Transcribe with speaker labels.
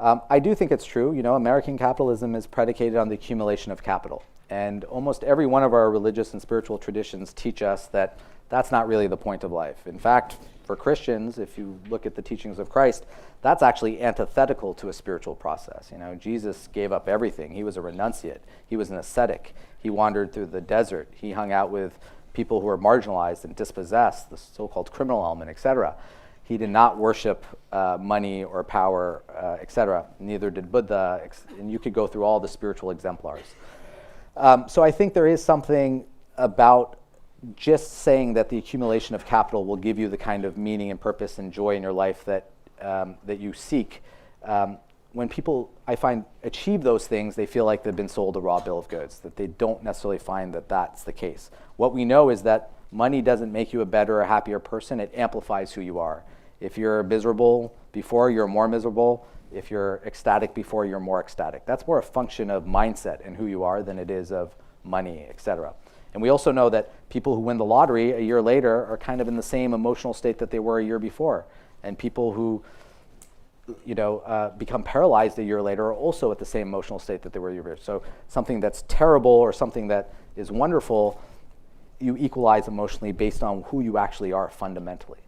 Speaker 1: I do think it's true. American capitalism is predicated on the accumulation of capital. And almost every one of our religious and spiritual traditions teach us that that's not really the point of life. In fact, for Christians, if you look at the teachings of Christ, that's actually antithetical to a spiritual process. Jesus gave up everything. He was a renunciate. He was an ascetic. He wandered through the desert. He hung out with people who were marginalized and dispossessed, the so-called criminal element, etc. He did not worship money or power, etc. Neither did Buddha, and you could go through all the spiritual exemplars. So I think there is something about just saying that the accumulation of capital will give you the kind of meaning and purpose and joy in your life that you seek. When people, I find, achieve those things, they feel like they've been sold a raw bill of goods, that they don't necessarily find that that's the case. What we know is that money doesn't make you a better or happier person. It amplifies who you are. If you're miserable before, you're more miserable. If you're ecstatic before, you're more ecstatic. That's more a function of mindset and who you are than it is of money, etc. And we also know that people who win the lottery a year later are kind of in the same emotional state that they were a year before. And people who become paralyzed a year later are also at the same emotional state that they were a year before. So something that's terrible or something that is wonderful, you equalize emotionally based on who you actually are fundamentally.